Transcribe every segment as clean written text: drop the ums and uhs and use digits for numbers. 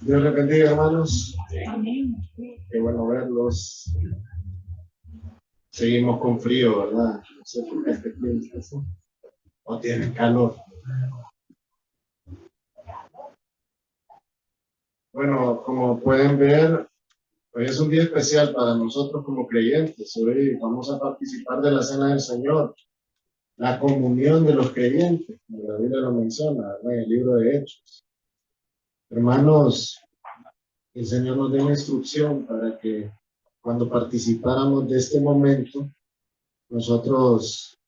Dios les bendiga, hermanos. Amén. Qué bueno verlos. Seguimos con frío, ¿verdad? No sé por qué este frío está así. O tienen calor. Bueno, como pueden ver, hoy es un día especial para nosotros como creyentes. Hoy vamos a participar de la Cena del Señor, la comunión de los creyentes, como la Biblia lo menciona, ¿verdad? En el libro de Hechos. Hermanos, el Señor nos dio una instrucción para que cuando participáramos de este momento, nosotros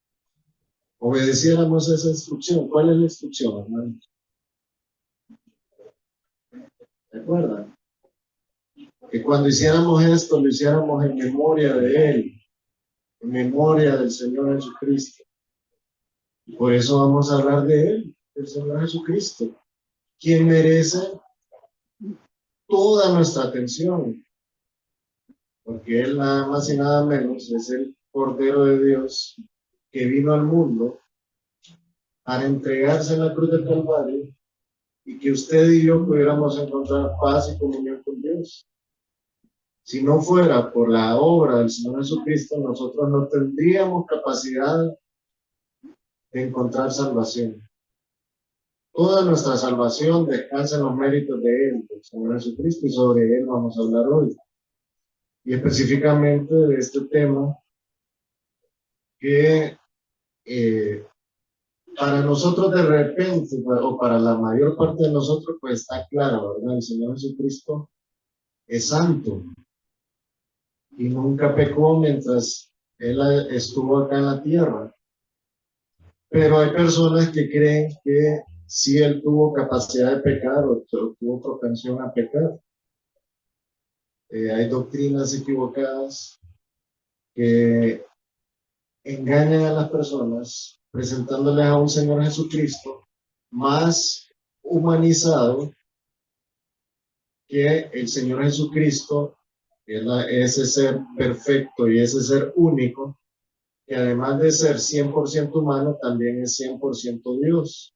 obedeciéramos esa instrucción. ¿Cuál es la instrucción, hermano? ¿Recuerdan? Que cuando hiciéramos esto, lo hiciéramos en memoria de Él, en memoria del Señor Jesucristo. Y por eso vamos a hablar de Él, del Señor Jesucristo, quien merece toda nuestra atención, porque Él nada más y nada menos es el Cordero de Dios que vino al mundo para entregarse en la cruz del Calvario y que usted y yo pudiéramos encontrar paz y comunión con Dios. Si no fuera por la obra del Señor Jesucristo, nosotros no tendríamos capacidad de encontrar salvación. Toda nuestra salvación descansa en los méritos de Él, del Señor Jesucristo, y sobre Él vamos a hablar hoy. Y específicamente de este tema que para nosotros de repente, o para la mayor parte de nosotros, pues está claro, ¿verdad? El Señor Jesucristo es santo y nunca pecó mientras Él estuvo acá en la tierra. Pero hay personas que creen que sí Él tuvo capacidad de pecar o tuvo propensión a pecar. Hay doctrinas equivocadas que engañan a las personas presentándoles a un Señor Jesucristo más humanizado que el Señor Jesucristo, que es ese ser perfecto y ese ser único, que además de ser 100% humano, también es 100% Dios.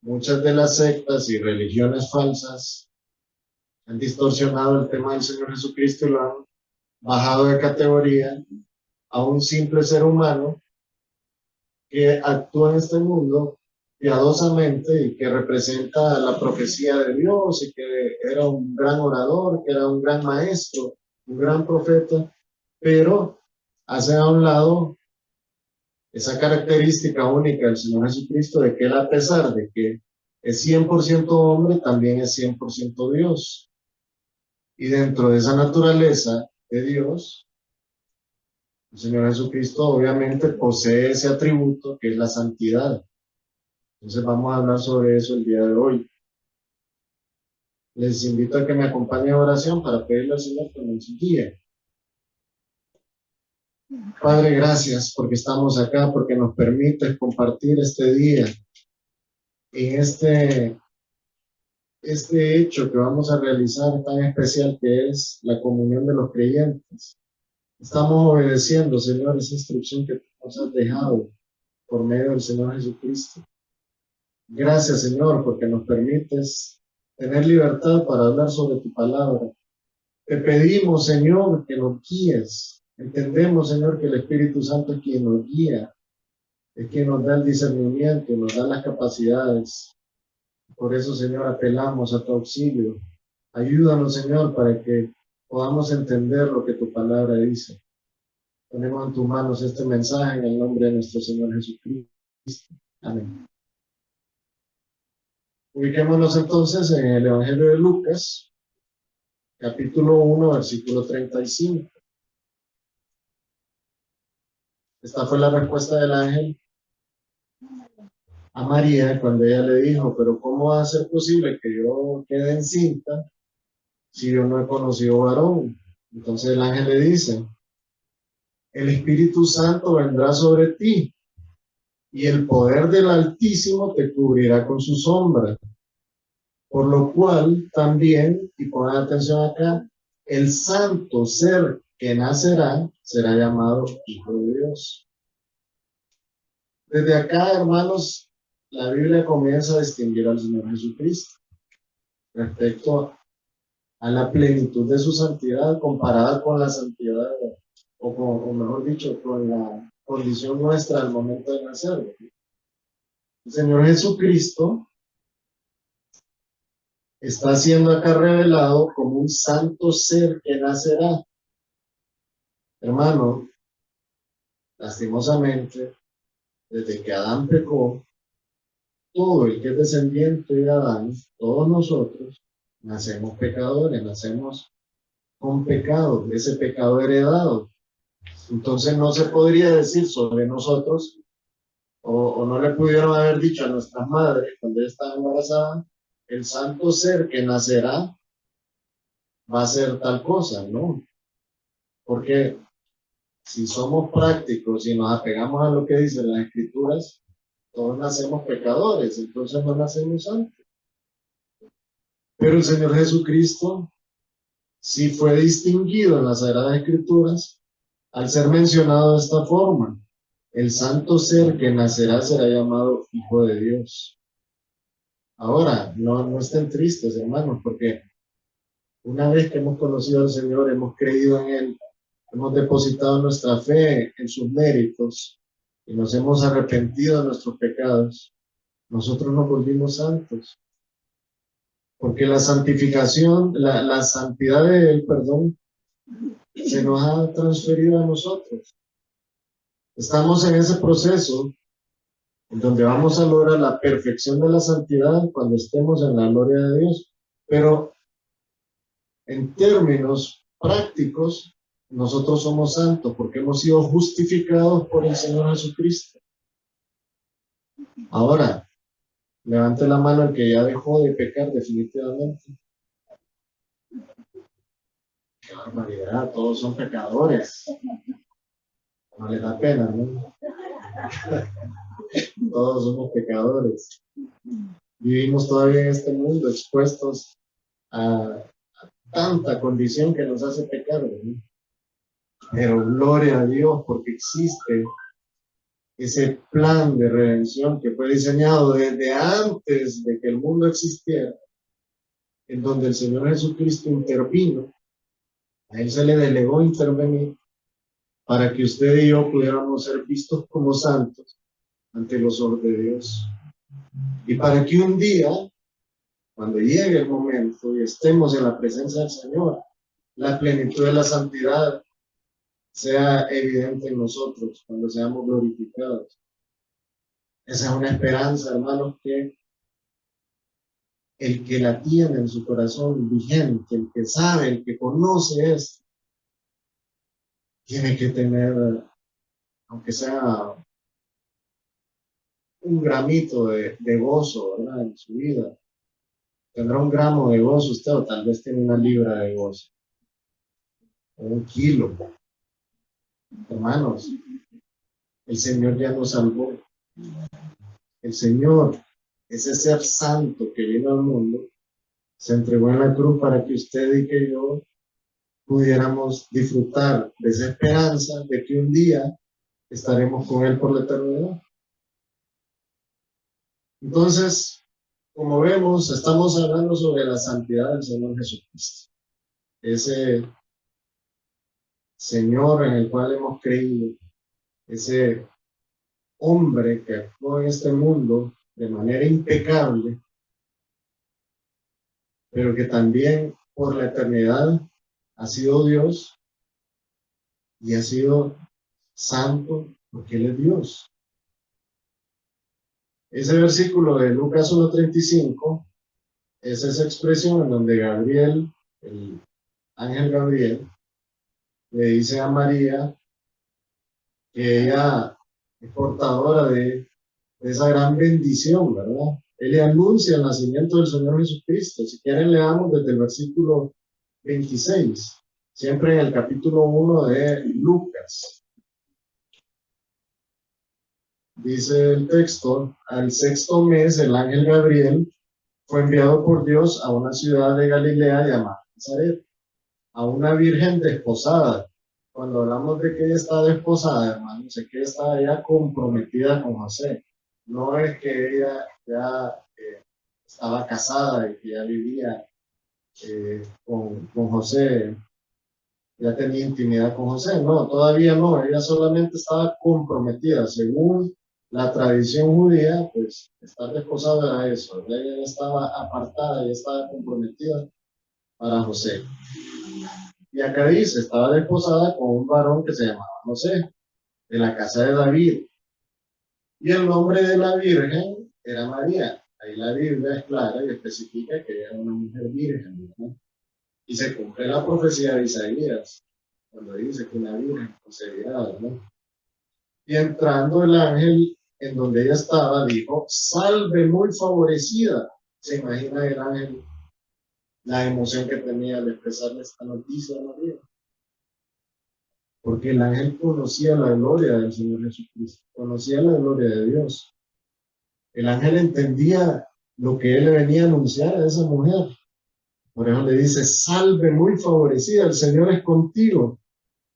Muchas de las sectas y religiones falsas han distorsionado el tema del Señor Jesucristo y lo han bajado de categoría a un simple ser humano que actúa en este mundo piadosamente y que representa la profecía de Dios y que era un gran orador, que era un gran maestro, un gran profeta, pero hace a un lado esa característica única del Señor Jesucristo de que Él, a pesar de que es 100% hombre, también es 100% Dios. Y dentro de esa naturaleza de Dios, el Señor Jesucristo obviamente posee ese atributo que es la santidad. Entonces vamos a hablar sobre eso el día de hoy. Les invito a que me acompañen a oración para pedirle al Señor que nos guíe. Padre, gracias porque estamos acá, porque nos permites compartir este día en este hecho que vamos a realizar tan especial que es la comunión de los creyentes. Estamos obedeciendo, Señor, esa instrucción que nos has dejado por medio del Señor Jesucristo. Gracias, Señor, porque nos permites tener libertad para hablar sobre tu palabra. Te pedimos, Señor, que nos guíes. Entendemos, Señor, que el Espíritu Santo es quien nos guía, es quien nos da el discernimiento, nos da las capacidades. Por eso, Señor, apelamos a tu auxilio. Ayúdanos, Señor, para que podamos entender lo que tu palabra dice. Ponemos en tus manos este mensaje en el nombre de nuestro Señor Jesucristo. Amén. Ubiquémonos entonces en el Evangelio de Lucas, capítulo 1, versículo 35. Esta fue la respuesta del ángel a María cuando ella le dijo, pero ¿cómo va a ser posible que yo quede encinta si yo no he conocido varón? Entonces el ángel le dice, el Espíritu Santo vendrá sobre ti y el poder del Altísimo te cubrirá con su sombra. Por lo cual también, y pongan atención acá, el santo ser que nacerá será llamado Hijo de Dios. Desde acá, hermanos, la Biblia comienza a distinguir al Señor Jesucristo. respecto a la plenitud de su santidad comparada con la santidad, o mejor dicho, con la condición nuestra al momento de nacer. El Señor Jesucristo está siendo acá revelado como un santo ser que nacerá. Hermano, lastimosamente, desde que Adán pecó, todo el que es descendiente de Adán, todos nosotros, nacemos pecadores, nacemos con pecado, ese pecado heredado. Entonces no se podría decir sobre nosotros, o no le pudieron haber dicho a nuestras madres cuando ella estaba embarazada, el santo ser que nacerá va a ser tal cosa, ¿no? Porque si somos prácticos y nos apegamos a lo que dicen las escrituras, todos nacemos pecadores, entonces no nacemos santos. Pero el Señor Jesucristo sí fue distinguido en las Sagradas Escrituras al ser mencionado de esta forma. El santo ser que nacerá será llamado Hijo de Dios. Ahora, no estén tristes, hermanos, porque una vez que hemos conocido al Señor, hemos creído en Él, hemos depositado nuestra fe en sus méritos y nos hemos arrepentido de nuestros pecados, nosotros nos volvimos santos. Porque la santificación, la santidad de Él, perdón, se nos ha transferido a nosotros. Estamos en ese proceso en donde vamos a lograr la perfección de la santidad cuando estemos en la gloria de Dios. Pero en términos prácticos, nosotros somos santos porque hemos sido justificados por el Señor Jesucristo. Ahora, levante la mano el que ya dejó de pecar definitivamente. Qué barbaridad, todos son pecadores. No les da pena, ¿no? Todos somos pecadores. Vivimos todavía en este mundo expuestos a tanta condición que nos hace pecar, ¿no? Pero gloria a Dios porque existe ese plan de redención que fue diseñado desde antes de que el mundo existiera, en donde el Señor Jesucristo intervino, a Él se le delegó intervenir para que usted y yo pudiéramos ser vistos como santos ante los ojos de Dios. Y para que un día, cuando llegue el momento y estemos en la presencia del Señor, la plenitud de la santidad sea evidente en nosotros cuando seamos glorificados. Esa es una esperanza, hermanos, que el que la tiene en su corazón vigente, el que sabe, el que conoce esto, tiene que tener, aunque sea un gramito de gozo, ¿verdad? En su vida. Tendrá un gramo de gozo usted, o tal vez tiene una libra de gozo, o un kilo. Hermanos, el Señor ya nos salvó. El Señor, ese ser santo que vino al mundo, se entregó en la cruz para que usted y que yo pudiéramos disfrutar de esa esperanza de que un día estaremos con Él por la eternidad. Entonces, como vemos, estamos hablando sobre la santidad del Señor Jesucristo. Ese Señor en el cual hemos creído, ese hombre que actuó en este mundo de manera impecable, pero que también por la eternidad ha sido Dios y ha sido santo porque Él es Dios. Ese versículo de Lucas 1:35 es esa expresión en donde Gabriel, el ángel Gabriel, le dice a María que ella es portadora de esa gran bendición, ¿verdad? Él le anuncia el nacimiento del Señor Jesucristo. Si quieren, leamos desde el versículo 26, siempre en el capítulo 1 de Lucas. Dice el texto: al sexto mes, el ángel Gabriel fue enviado por Dios a una ciudad de Galilea llamada Nazaret, a una virgen desposada. Cuando hablamos de que ella está desposada, hermanos, es que ella estaba ya comprometida con José. No es que ella ya estaba casada y que ya vivía con José, ya tenía intimidad con José. No, todavía no, ella solamente estaba comprometida. Según la tradición judía, pues estar desposada era eso. Ella ya estaba apartada, ya estaba comprometida para José. Y acá dice, estaba desposada con un varón que se llamaba José, de la casa de David. Y el nombre de la virgen era María. Ahí la Biblia es clara y especifica que era una mujer virgen, ¿no? Y se cumple la profecía de Isaías, cuando dice que una virgen concebirá, ¿no? Y entrando el ángel en donde ella estaba, dijo, salve muy favorecida. Se imagina el ángel la emoción que tenía al expresarle esta noticia a María. Porque el ángel conocía la gloria del Señor Jesucristo, conocía la gloria de Dios. El ángel entendía lo que él le venía a anunciar a esa mujer. Por eso le dice, salve muy favorecida, el Señor es contigo,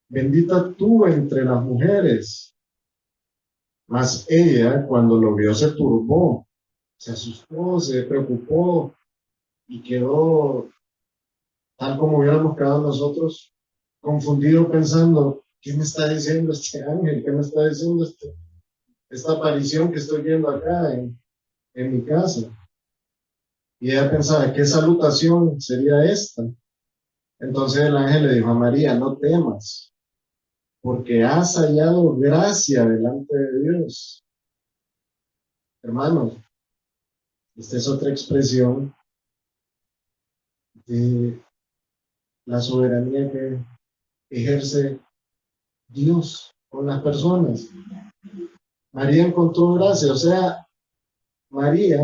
bendita tú entre las mujeres. Mas ella, cuando lo vio, se turbó, se asustó, se preocupó y quedó, tal como hubiéramos quedado nosotros, confundido pensando, ¿qué me está diciendo este ángel? ¿Qué me está diciendo esta aparición que estoy viendo acá en mi casa? Y ella pensaba, ¿qué salutación sería esta? Entonces el ángel le dijo a María, no temas, porque has hallado gracia delante de Dios. Hermanos, esta es otra expresión de la soberanía que ejerce Dios con las personas. María encontró gracia, o sea, María,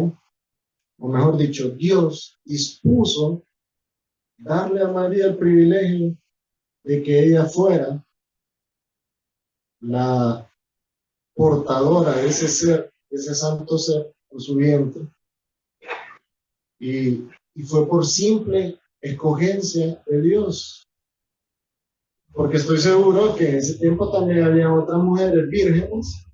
o mejor dicho, Dios dispuso darle a María el privilegio de que ella fuera la portadora de ese ser, de ese santo ser en su vientre. Y fue por simple escogencia de Dios. Porque estoy seguro que en ese tiempo también había otras mujeres vírgenes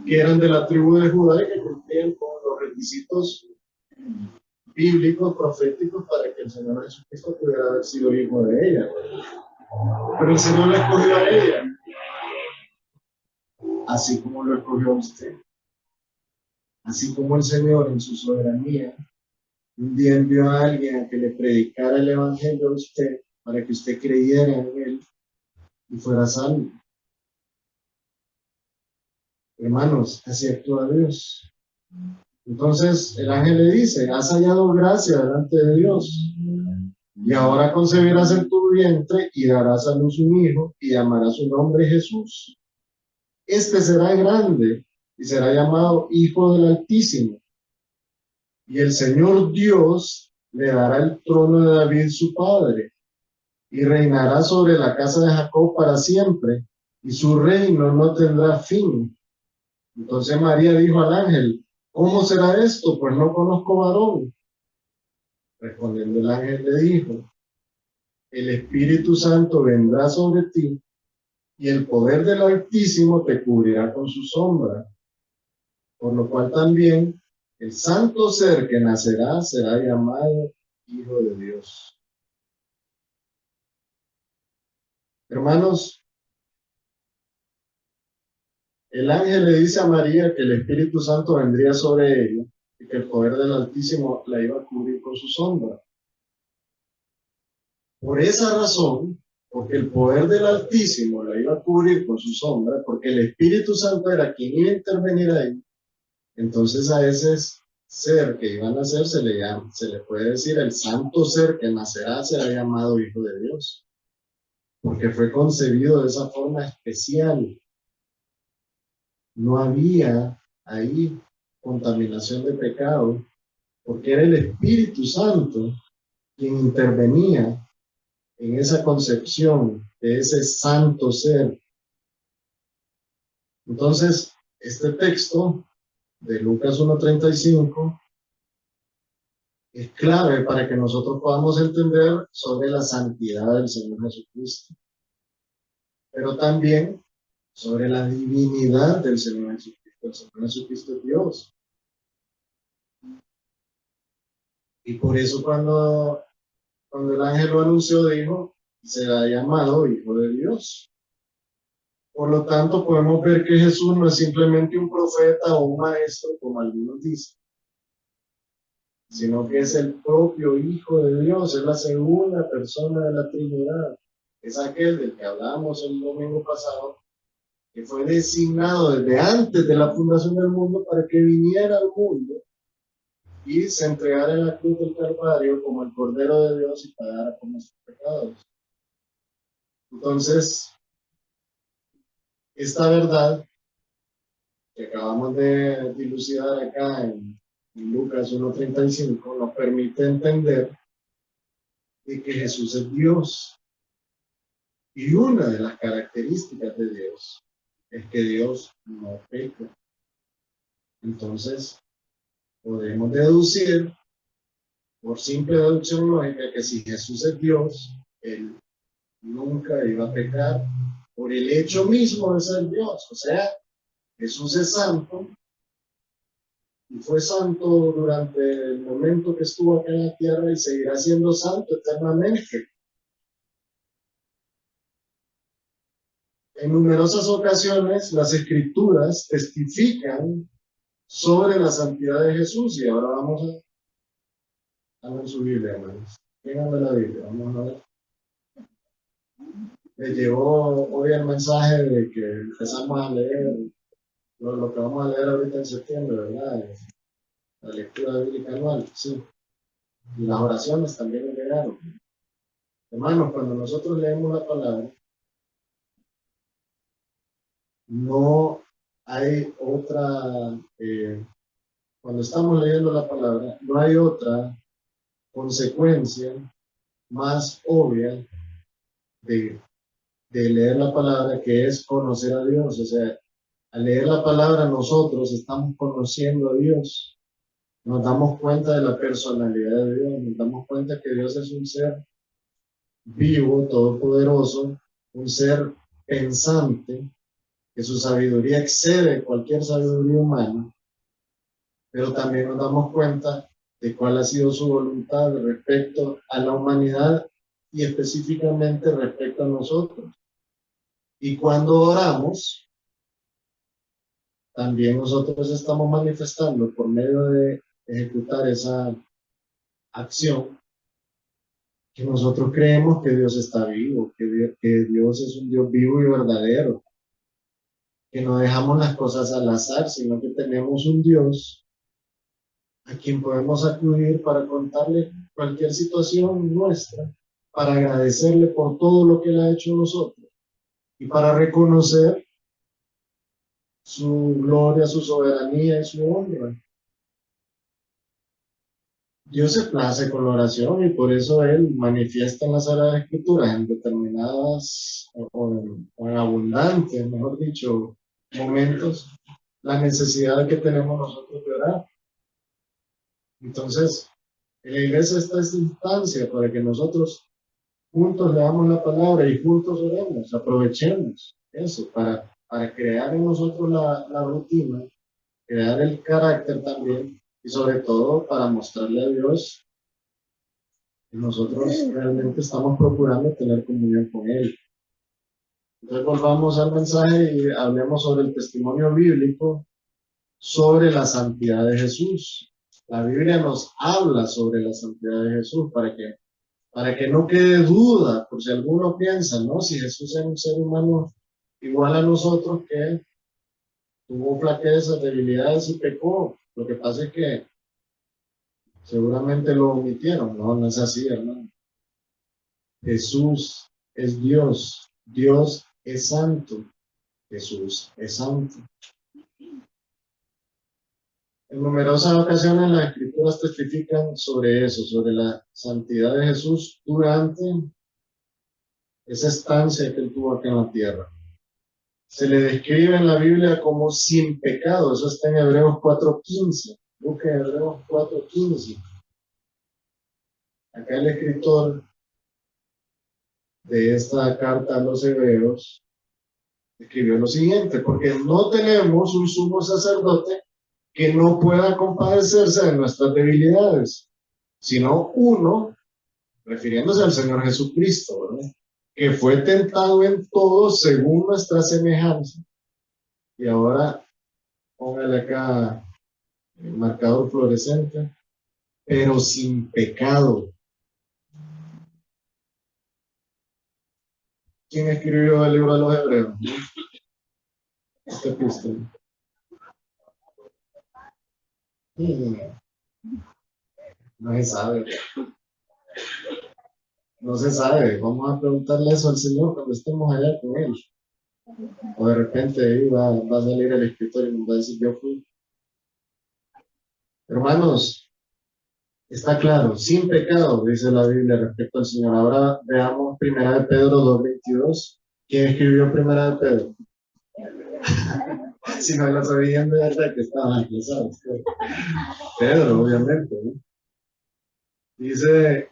que eran de la tribu de Judá y que cumplían con los requisitos bíblicos, proféticos, para que el Señor Jesucristo pudiera haber sido hijo de ella. Pero el Señor la escogió a ella, así como lo escogió a usted. Así como el Señor en su soberanía un día envió a alguien a que le predicara el Evangelio a usted para que usted creyera en él y fuera salvo. Hermanos, así actúa Dios. Entonces el ángel le dice, has hallado gracia delante de Dios y ahora concebirás en tu vientre y darás a luz un hijo y llamarás su nombre Jesús. Este será grande y será llamado Hijo del Altísimo. Y el Señor Dios le dará el trono de David su padre y reinará sobre la casa de Jacob para siempre y su reino no tendrá fin. Entonces María dijo al ángel, ¿cómo será esto? Pues no conozco varón. Respondiendo el ángel le dijo, el Espíritu Santo vendrá sobre ti y el poder del Altísimo te cubrirá con su sombra, por lo cual también el santo ser que nacerá será llamado Hijo de Dios. Hermanos, el ángel le dice a María que el Espíritu Santo vendría sobre ella y que el poder del Altísimo la iba a cubrir con su sombra. Por esa razón, porque el poder del Altísimo la iba a cubrir con su sombra, porque el Espíritu Santo era quien iba a intervenir ahí, entonces a ese ser que iba a nacer se le puede decir el santo ser que nacerá será llamado Hijo de Dios, porque fue concebido de esa forma especial. No había ahí contaminación de pecado, porque era el Espíritu Santo quien intervenía en esa concepción de ese santo ser. Entonces, este texto de Lucas 1:35 es clave para que nosotros podamos entender sobre la santidad del Señor Jesucristo, pero también sobre la divinidad del Señor Jesucristo. El Señor Jesucristo es Dios. Y por eso cuando el ángel lo anunció, dijo, será llamado Hijo de Dios. Por lo tanto, podemos ver que Jesús no es simplemente un profeta o un maestro, como algunos dicen, sino que es el propio Hijo de Dios, es la segunda persona de la Trinidad. Es aquel del que hablábamos el domingo pasado, que fue designado desde antes de la fundación del mundo para que viniera al mundo y se entregara en la cruz del Calvario como el Cordero de Dios y pagara por nuestros pecados. Entonces, esta verdad que acabamos de dilucidar acá en Lucas 1:35 nos permite entender de que Jesús es Dios. Y una de las características de Dios es que Dios no peca. Entonces, podemos deducir por simple deducción lógica que si Jesús es Dios, Él nunca iba a pecar por el hecho mismo de ser Dios. O sea, Jesús es santo y fue santo durante el momento que estuvo acá en la tierra y seguirá siendo santo eternamente. En numerosas ocasiones las escrituras testifican sobre la santidad de Jesús y ahora vamos a ver su Biblia, hermanos. Vengan a la Biblia, vamos a ver. Me llegó hoy el mensaje de que empezamos a leer lo que vamos a leer ahorita en septiembre, ¿verdad? La lectura bíblica anual, sí. Y las oraciones también me llegaron. Hermanos, cuando nosotros leemos la palabra, no hay otra, cuando estamos leyendo la palabra, no hay otra consecuencia más obvia de, de leer la palabra que es conocer a Dios. O sea, al leer la palabra nosotros estamos conociendo a Dios. Nos damos cuenta de la personalidad de Dios, nos damos cuenta que Dios es un ser vivo, todopoderoso, un ser pensante, que su sabiduría excede cualquier sabiduría humana, pero también nos damos cuenta de cuál ha sido su voluntad respecto a la humanidad y específicamente respecto a nosotros. Y cuando oramos, también nosotros estamos manifestando por medio de ejecutar esa acción que nosotros creemos que Dios está vivo, que Dios es un Dios vivo y verdadero, que no dejamos las cosas al azar, sino que tenemos un Dios a quien podemos acudir para contarle cualquier situación nuestra, para agradecerle por todo lo que Él ha hecho a nosotros y para reconocer su gloria, su soberanía y su honra. Dios se place con la oración y por eso Él manifiesta en las Sagradas Escrituras en determinadas o en abundantes, mejor dicho, momentos, la necesidad que tenemos nosotros de orar. Entonces, en la iglesia está esta instancia para que nosotros juntos leamos la palabra y juntos oremos, aprovechemos eso para crear en nosotros la rutina, crear el carácter también y sobre todo para mostrarle a Dios que nosotros realmente estamos procurando tener comunión con Él. Entonces volvamos al mensaje y hablemos sobre el testimonio bíblico sobre la santidad de Jesús. La Biblia nos habla sobre la santidad de Jesús para que no quede duda, por si alguno piensa, ¿no? Si Jesús es un ser humano igual a nosotros que tuvo flaquezas, debilidades y pecó. Lo que pasa es que seguramente lo omitieron, ¿no? No es así, hermano. Jesús es Dios, Dios es santo, Jesús es santo. En numerosas ocasiones las escrituras testifican sobre eso, sobre la santidad de Jesús durante esa estancia que él tuvo acá en la tierra. Se le describe en la Biblia como sin pecado, eso está en Hebreos 4:15. Busquen Hebreos 4:15. Acá el escritor de esta carta a los Hebreos escribió lo siguiente: porque no tenemos un sumo sacerdote que no pueda compadecerse de nuestras debilidades, sino uno, refiriéndose al Señor Jesucristo, ¿verdad? Que fue tentado en todo según nuestra semejanza. Y ahora póngale acá el marcador fluorescente, pero sin pecado. ¿Quién escribió el libro de los Hebreos? Este epístola. No se sabe. No se sabe. Vamos a preguntarle eso al Señor cuando estemos allá con Él. O de repente ahí va a salir el escritor y nos va a decir, yo fui. Hermanos, está claro, sin pecado, dice la Biblia respecto al Señor. Ahora veamos Primera de Pedro 2:22. ¿Quién escribió Primera de Pedro? Si no lo sabían de verdad que estaba aquí, ¿sabes? Pedro, obviamente, ¿no? Dice,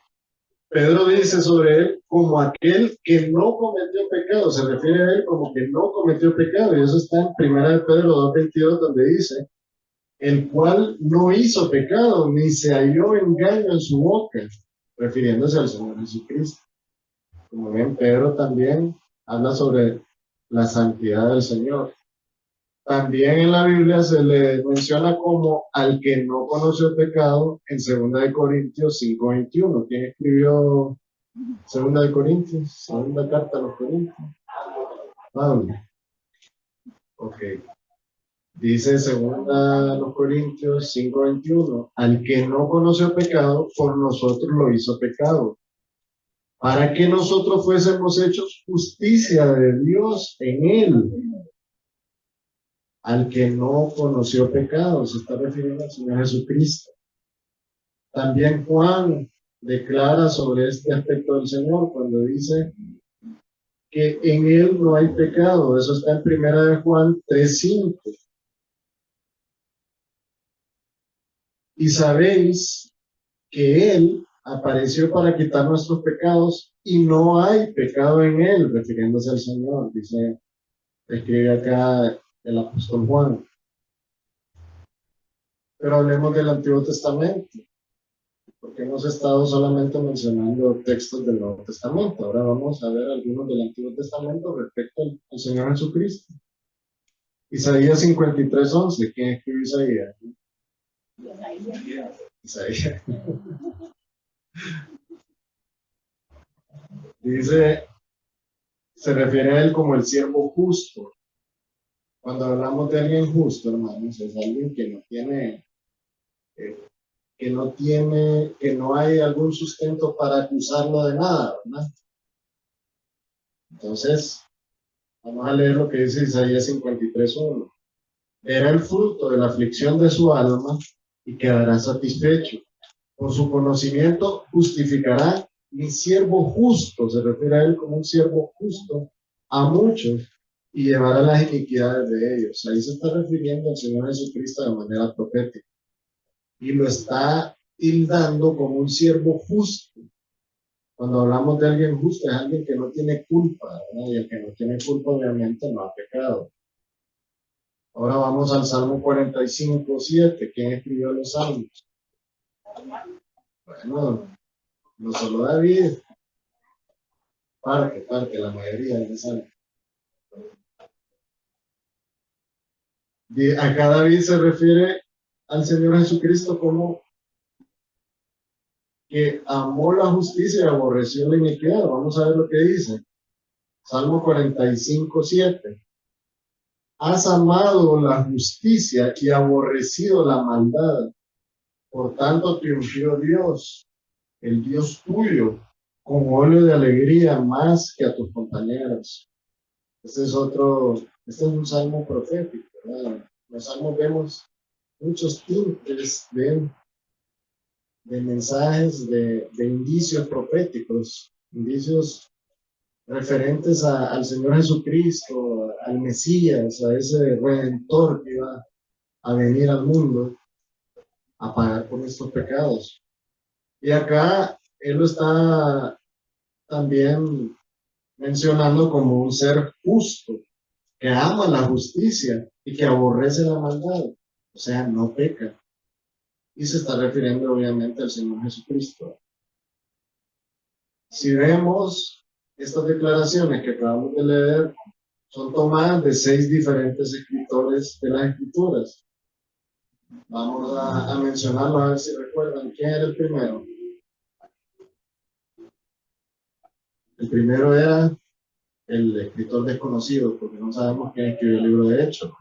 Pedro dice sobre él como aquel que no cometió pecado, se refiere a él como que no cometió pecado, y eso está en Primera de Pedro 2:22, donde dice, el cual no hizo pecado, ni se halló engaño en su boca, refiriéndose al Señor Jesucristo. Como ven, Pedro también habla sobre la santidad del Señor. También en la Biblia se le menciona como al que no conoció pecado en 2 Corintios 5:21. ¿Quién escribió 2 Corintios? Segunda carta a los Corintios. Pablo. Ok. Dice 2 Corintios 5:21, al que no conoció pecado, por nosotros lo hizo pecado, para que nosotros fuésemos hechos justicia de Dios en él. Al que no conoció pecado, se está refiriendo al Señor Jesucristo. También Juan declara sobre este aspecto del Señor cuando dice que en él no hay pecado. Eso está en Primera de Juan 3:5. Y sabéis que él apareció para quitar nuestros pecados y no hay pecado en él, refiriéndose al Señor, dice, escribe acá el apóstol Juan. Pero hablemos del Antiguo Testamento, porque hemos estado solamente mencionando textos del Nuevo Testamento. Ahora vamos a ver algunos del Antiguo Testamento respecto al Señor Jesucristo. Isaías 53:11. ¿Quién escribió Isaías? Isaías. Dice, se refiere a él como el siervo justo. Cuando hablamos de alguien justo, hermanos, es alguien que no hay algún sustento para acusarlo de nada, ¿verdad? Entonces, vamos a leer lo que dice Isaías 53:1. Verá el fruto de la aflicción de su alma y quedará satisfecho. Por su conocimiento justificará mi siervo justo, se refiere a él como un siervo justo, a muchos, y llevará las iniquidades de ellos. Ahí se está refiriendo al Señor Jesucristo de manera profética. Y lo está tildando como un siervo justo. Cuando hablamos de alguien justo, es alguien que no tiene culpa, ¿verdad? Y el que no tiene culpa, obviamente, no ha pecado. Ahora vamos al Salmo 45:7. ¿Quién escribió los salmos? Bueno, no solo David, parte, la mayoría de los salmos. Acá David se refiere al Señor Jesucristo como que amó la justicia y aborreció la iniquidad. Vamos a ver lo que dice. Salmo 45:7. Has amado la justicia y aborrecido la maldad. Por tanto te ungió Dios, el Dios tuyo, con óleo de alegría más que a tus compañeros. Este es un salmo profético, ¿verdad? En los salmos vemos muchos tintes de mensajes, de indicios proféticos, indicios referentes al Señor Jesucristo, al Mesías, a ese Redentor que iba a venir al mundo a pagar por nuestros pecados. Y acá Él lo está también mencionando como un ser justo, que ama la justicia y que aborrece la maldad, o sea, no peca. y se está refiriendo obviamente al Señor Jesucristo. Si vemos estas declaraciones que acabamos de leer, son tomadas de 6 diferentes escritores de las Escrituras. Vamos a mencionarlos a ver si recuerdan. ¿Quién era el primero? El primero era el escritor desconocido, porque no sabemos quién escribió el libro de Hechos.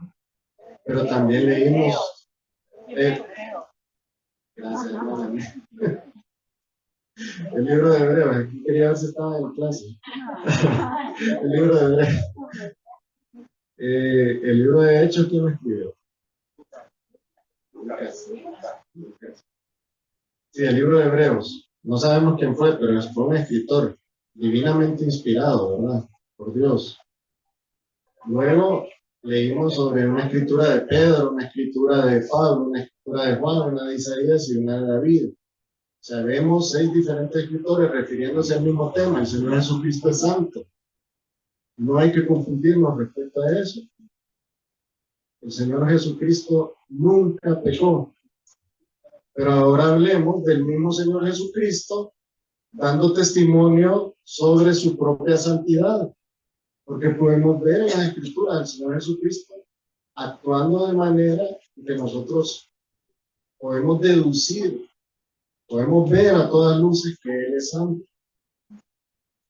Pero también leímos... gracias, hermano. El libro de Hebreos. Aquí quería ver si estaba en clase. El libro de Hebreos. El libro de Hechos, ¿quién lo escribió? Lucas. Sí, el libro de Hebreos. No sabemos quién fue, pero fue un escritor divinamente inspirado, ¿verdad? Por Dios. Luego leímos sobre una escritura de Pedro, una escritura de Pablo, una escritura de Juan, una de Isaías y una de David. O sea, vemos 6 diferentes escritores refiriéndose al mismo tema. El Señor Jesucristo es santo. No hay que confundirnos respecto a eso. El Señor Jesucristo nunca pecó. Pero ahora hablemos del mismo Señor Jesucristo dando testimonio sobre su propia santidad. Porque podemos ver en las Escrituras al Señor Jesucristo actuando de manera que nosotros podemos deducir, podemos ver a todas luces que Él es santo.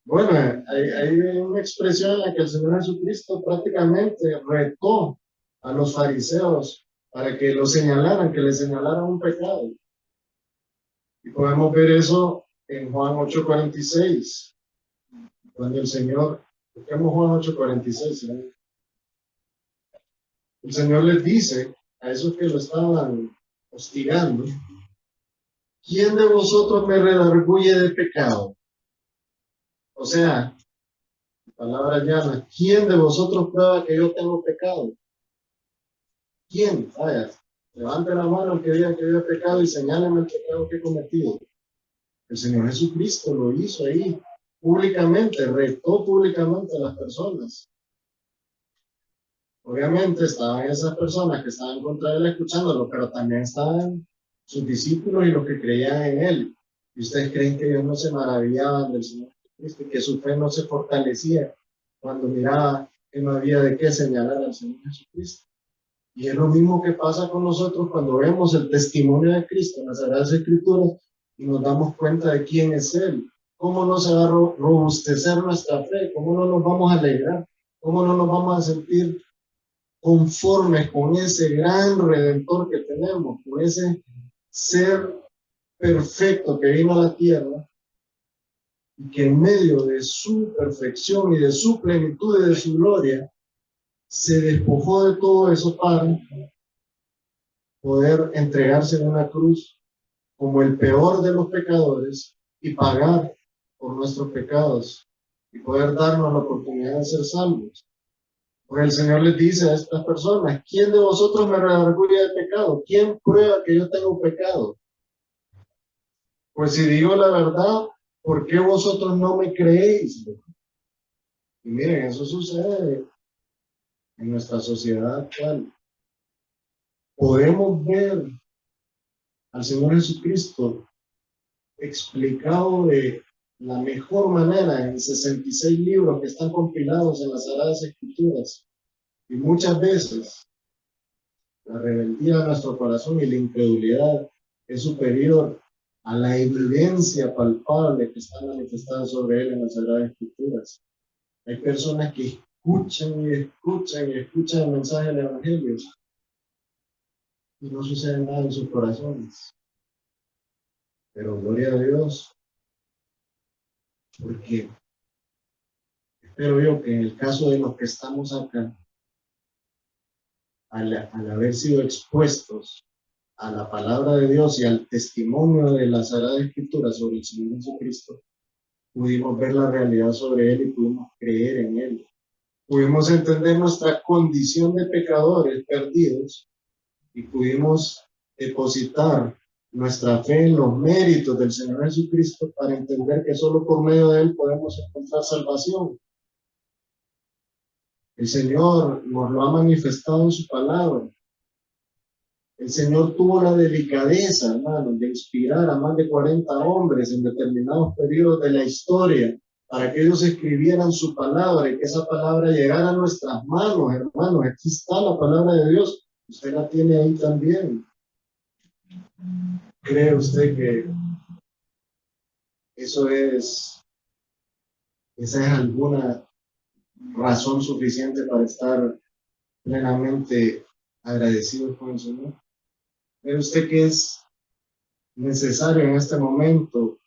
Bueno, hay una expresión en la que el Señor Jesucristo prácticamente retó a los fariseos para que lo señalaran, que le señalaran un pecado. Y podemos ver eso en Juan 8:46, cuando el Señor, busquemos Juan 8:46, ¿eh? El Señor les dice a esos que lo estaban hostigando: ¿quién de vosotros me redarguye de pecado? O sea, palabras llanas, ¿quién de vosotros prueba que yo tengo pecado? ¿Quién? Vaya, levante la mano el que diga que yo he pecado y señáleme el pecado que he cometido. El Señor Jesucristo lo hizo ahí, públicamente, retó públicamente a las personas. Obviamente estaban esas personas que estaban contra él escuchándolo, pero también estaban sus discípulos y los que creían en él. ¿Y ustedes creen que ellos no se maravillaban del Señor Jesucristo y que su fe no se fortalecía cuando miraba que no había de qué señalar al Señor Jesucristo? Y es lo mismo que pasa con nosotros cuando vemos el testimonio de Cristo en las Sagradas Escrituras y nos damos cuenta de quién es Él. ¿Cómo no se va a robustecer nuestra fe? ¿Cómo no nos vamos a alegrar? ¿Cómo no nos vamos a sentir conformes con ese gran Redentor que tenemos, con ese ser perfecto que vino a la tierra y que en medio de su perfección y de su plenitud y de su gloria se despojó de todo eso para poder entregarse en una cruz como el peor de los pecadores y pagar por nuestros pecados y poder darnos la oportunidad de ser salvos. Porque el Señor les dice a estas personas: ¿quién de vosotros me redarguye de pecado? ¿Quién prueba que yo tengo pecado? Pues si digo la verdad, ¿por qué vosotros no me creéis? Y miren, eso sucede en nuestra sociedad actual. Podemos ver al Señor Jesucristo explicado de la mejor manera en 66 libros que están compilados en las Sagradas Escrituras. Y muchas veces la rebeldía de nuestro corazón y la incredulidad es superior a la evidencia palpable que está manifestada sobre él en las Sagradas Escrituras. Hay personas que escuchan y escuchan y escuchan el mensaje del Evangelio y no sucede nada en sus corazones. Pero gloria a Dios, porque espero yo que en el caso de los que estamos acá, al haber sido expuestos a la palabra de Dios y al testimonio de la Sagrada Escritura sobre el Señor Jesucristo, pudimos ver la realidad sobre Él y pudimos creer en Él. Pudimos entender nuestra condición de pecadores perdidos y pudimos depositar nuestra fe en los méritos del Señor Jesucristo para entender que solo por medio de Él podemos encontrar salvación. El Señor nos lo ha manifestado en su palabra. El Señor tuvo la delicadeza, hermano, de inspirar a más de 40 hombres en determinados periodos de la historia para que ellos escribieran su palabra y que esa palabra llegara a nuestras manos, hermanos. Aquí está la palabra de Dios. Usted la tiene ahí también. ¿Cree usted que esa es alguna razón suficiente para estar plenamente agradecidos con el Señor? ¿Cree usted que es necesario en este momento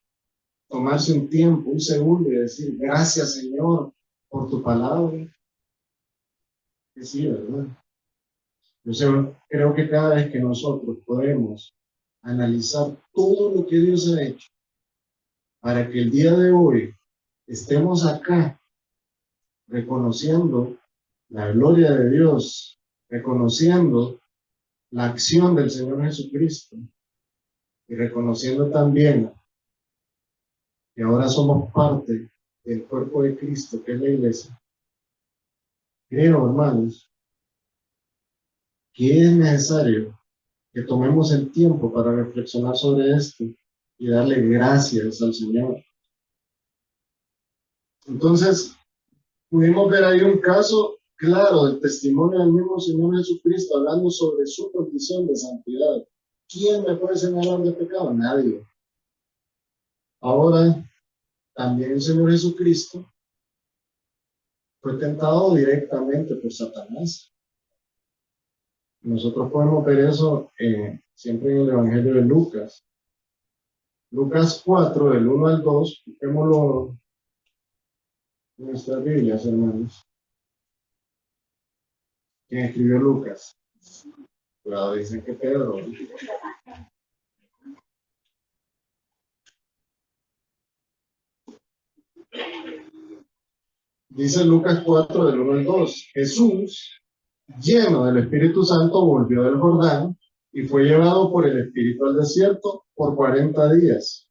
tomarse un tiempo, un segundo y decir gracias, Señor, por tu palabra? Que sí, ¿verdad? Creo que cada vez que nosotros podemos analizar todo lo que Dios ha hecho para que el día de hoy estemos acá reconociendo la gloria de Dios, reconociendo la acción del Señor Jesucristo y reconociendo también que ahora somos parte del cuerpo de Cristo, que es la iglesia. Creo, hermanos, que es necesario que tomemos el tiempo para reflexionar sobre esto y darle gracias al Señor. Entonces, pudimos ver ahí un caso claro del testimonio del mismo Señor Jesucristo hablando sobre su condición de santidad. ¿Quién me puede señalar de pecado? Nadie. Ahora, también el Señor Jesucristo fue tentado directamente por Satanás. Nosotros podemos ver eso siempre en el Evangelio de Lucas. Lucas 4, del 1 al 2, busquémoslo en nuestras Biblias, hermanos. ¿Quién escribió Lucas? Cuidado, dicen que Pedro. Dice Lucas 4, del 1 al 2. Jesús, lleno del Espíritu Santo, volvió del Jordán y fue llevado por el Espíritu al desierto por 40 días.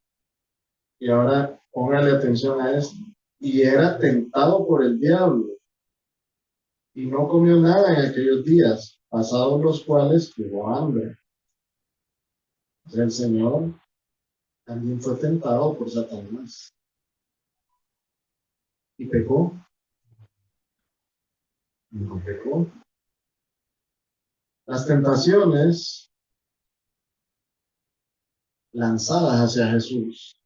Y ahora póngale atención a esto. Y era tentado por el diablo. Y no comió nada en aquellos días, pasados los cuales tuvo hambre. El Señor también fue tentado por Satanás. ¿Y pecó? No pecó. Las tentaciones lanzadas hacia Jesús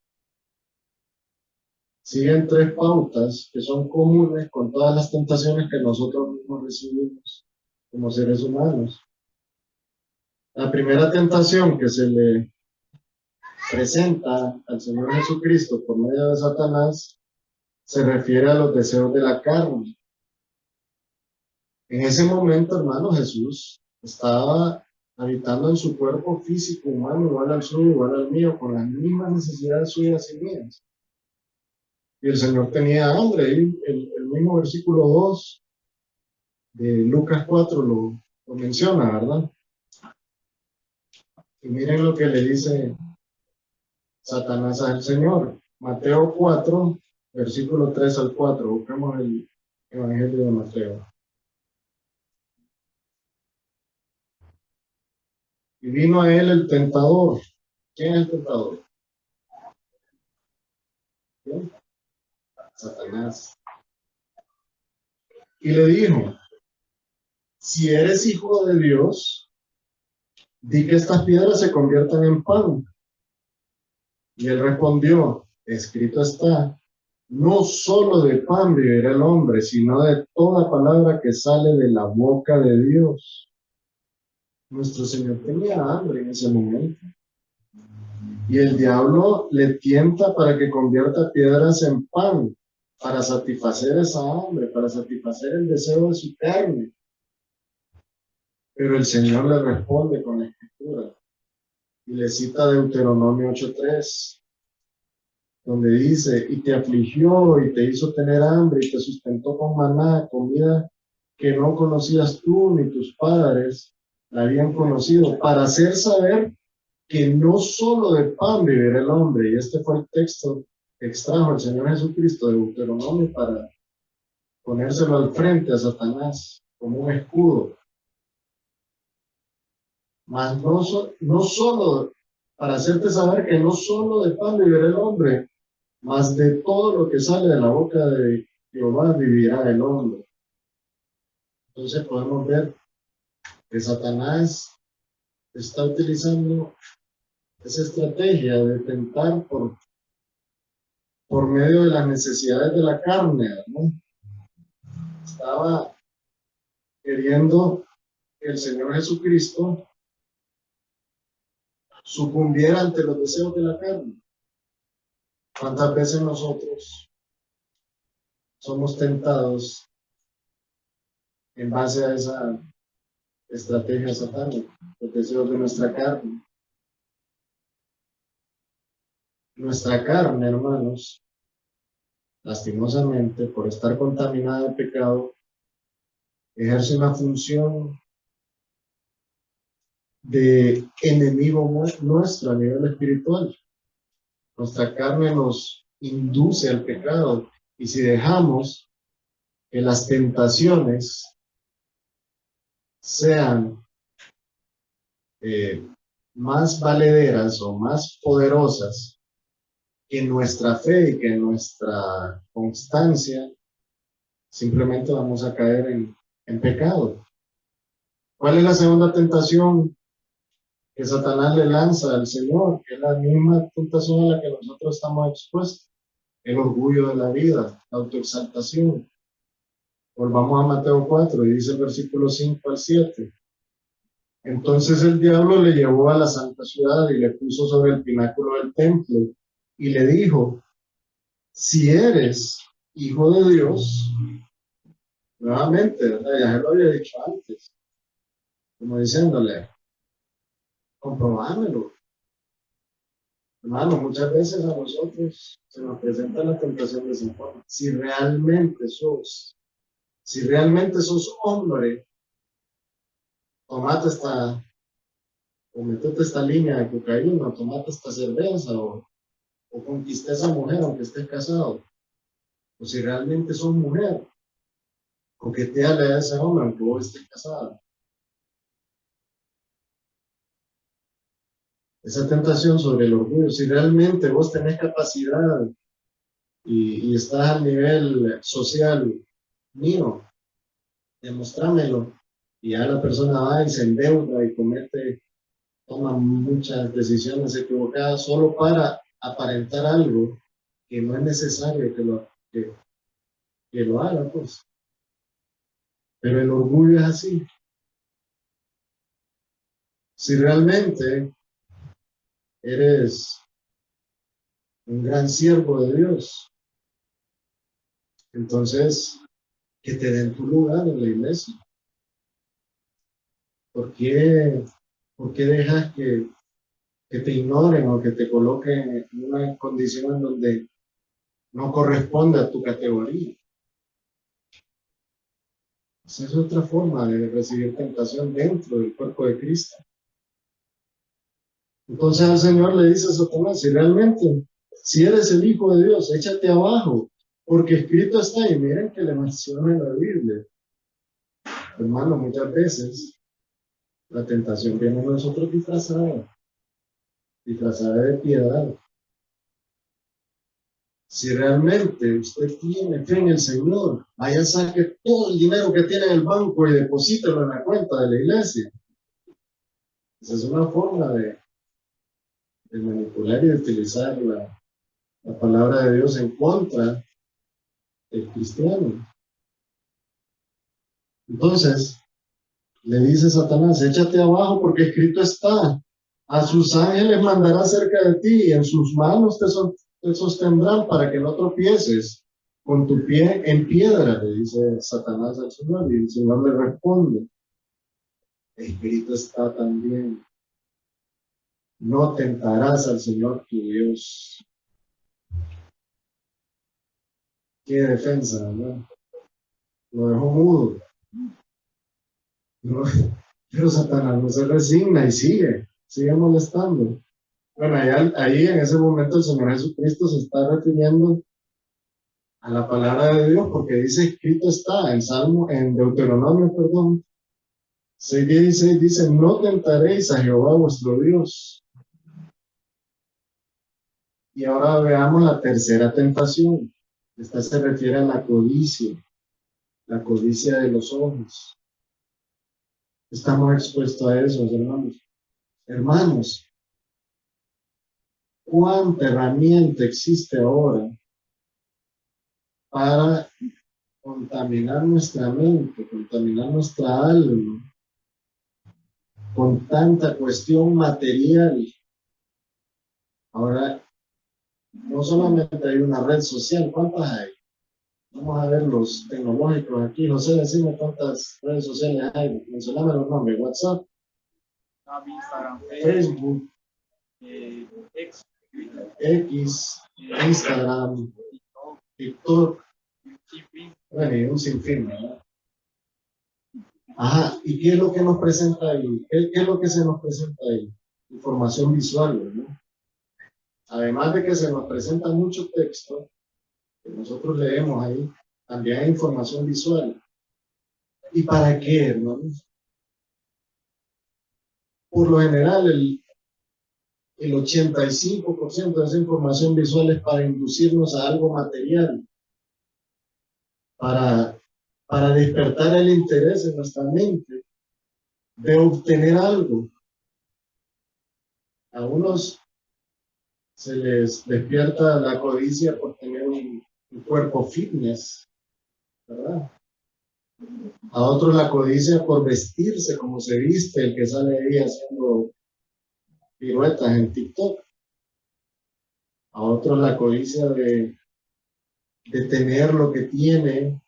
siguen tres pautas que son comunes con todas las tentaciones que nosotros mismos recibimos como seres humanos. La primera tentación que se le presenta al Señor Jesucristo por medio de Satanás se refiere a los deseos de la carne. En ese momento, hermano, Jesús estaba habitando en su cuerpo físico humano, igual al suyo, igual al mío, con las mismas necesidades suyas y mías. Y el Señor tenía hambre. Y el mismo versículo 2 de Lucas 4 lo menciona, ¿verdad? Y miren lo que le dice Satanás al Señor. Mateo 4, versículo 3 al 4. Busquemos el Evangelio de Mateo. Y vino a él el tentador. ¿Quién es el tentador? ¿Quién? Satanás. Y le dijo, si eres hijo de Dios, di que estas piedras se conviertan en pan. Y él respondió, escrito está, no solo de pan vivirá el hombre, sino de toda palabra que sale de la boca de Dios. Nuestro Señor tenía hambre en ese momento. Y el diablo le tienta para que convierta piedras en pan, para satisfacer esa hambre, para satisfacer el deseo de su carne. Pero el Señor le responde con la Escritura. Y le cita Deuteronomio 8:3, donde dice, y te afligió y te hizo tener hambre y te sustentó con maná, comida que no conocías tú ni tus padres la habían conocido, para hacer saber que no solo de pan vivirá el hombre. Y este fue el texto que extrajo el Señor Jesucristo de Deuteronomio para ponérselo al frente a Satanás como un escudo. mas no solo, para hacerte saber que no solo de pan vivirá el hombre, mas de todo lo que sale de la boca de Jehová vivirá el hombre. Entonces podemos ver que Satanás está utilizando esa estrategia de tentar por medio de las necesidades de la carne, ¿no? Estaba queriendo que el Señor Jesucristo sucumbiera ante los deseos de la carne. ¿Cuántas veces nosotros somos tentados en base a esa estrategia satánica, los deseos de nuestra carne? Nuestra carne, hermanos, lastimosamente, por estar contaminada de pecado, ejerce una función de enemigo nuestro a nivel espiritual. Nuestra carne nos induce al pecado, y si dejamos que las tentaciones sean más valederas o más poderosas que nuestra fe y que nuestra constancia, simplemente vamos a caer en pecado. ¿Cuál es la segunda tentación que Satanás le lanza al Señor? Que es la misma tentación a la que nosotros estamos expuestos: el orgullo de la vida, la autoexaltación. Volvamos a Mateo 4 y dice el versículo 5 al 7. Entonces el diablo le llevó a la santa ciudad y le puso sobre el pináculo del templo y le dijo: si eres hijo de Dios, nuevamente, ¿verdad? Ya se lo había dicho antes, como diciéndole, comprobámelo. Hermano, muchas veces a nosotros se nos presenta la tentación de esa forma. Si realmente sos hombre, tomate o metete esta línea de cocaína, tomate esta cerveza, o conquiste a esa mujer aunque estés casado. O si realmente sos mujer, coqueteale a ese hombre aunque vos estés casado. Esa tentación sobre el orgullo, si realmente vos tenés capacidad y estás al nivel social mío, demostrámelo. Y ya la persona va y se endeuda y toma muchas decisiones equivocadas solo para aparentar algo que no es necesario que lo haga, pues. Pero el orgullo es así. Si realmente eres un gran siervo de Dios, entonces que te den tu lugar en la iglesia. ¿Por qué dejas que te ignoren o que te coloquen en una condición en donde no corresponde a tu categoría? Esa es otra forma de recibir tentación dentro del cuerpo de Cristo. Entonces el Señor le dice a Satanás: si eres el Hijo de Dios, échate abajo, porque escrito está. Y miren que le menciona en la Biblia. Hermano, muchas veces la tentación viene a nosotros disfrazada de piedad. Si realmente usted tiene fe en el Señor, vaya, saque todo el dinero que tiene en el banco y deposítelo en la cuenta de la iglesia. Esa es una forma de manipular y de utilizar la palabra de Dios en contra del cristiano. Entonces, le dice Satanás: échate abajo, porque escrito está: a sus ángeles mandará cerca de ti y en sus manos te sostendrán para que no tropieces con tu pie en piedra, le dice Satanás al Señor. Y el Señor le responde: escrito está también: no tentarás al Señor tu Dios. Qué defensa, ¿verdad? Lo dejó mudo. No, pero Satanás no se resigna y sigue molestando. Bueno, ahí en ese momento el Señor Jesucristo se está refiriendo a la palabra de Dios, porque dice: escrito está en Deuteronomio, perdón, 6:16 dice, no tentaréis a Jehová vuestro Dios. Y ahora veamos la tercera tentación. Esta se refiere a la codicia de los ojos. Estamos expuestos a eso, hermanos. Hermanos, ¿cuánta herramienta existe ahora para contaminar nuestra mente, contaminar nuestra alma con tanta cuestión material? Ahora, no solamente hay una red social, ¿cuántas hay? Vamos a ver los tecnológicos aquí. José, decime cuántas redes sociales hay. Mencioname los nombres. WhatsApp, Instagram, Facebook, X, X, Instagram, TikTok, bueno, y un sinfín, ¿verdad? Ajá, ¿y qué es lo que nos presenta ahí? ¿Qué es lo que se nos presenta ahí? Información visual, ¿no? Además de que se nos presenta mucho texto, que nosotros leemos ahí, también hay información visual. ¿Y para qué, hermanos? Por lo general, el 85% de esa información visual es para inducirnos a algo material, para, para despertar el interés en nuestra mente de obtener algo. A unos se les despierta la codicia por tener un cuerpo fitness, ¿verdad? A otros la codicia por vestirse como se viste el que sale ahí haciendo piruetas en TikTok. A otros la codicia de tener lo que tiene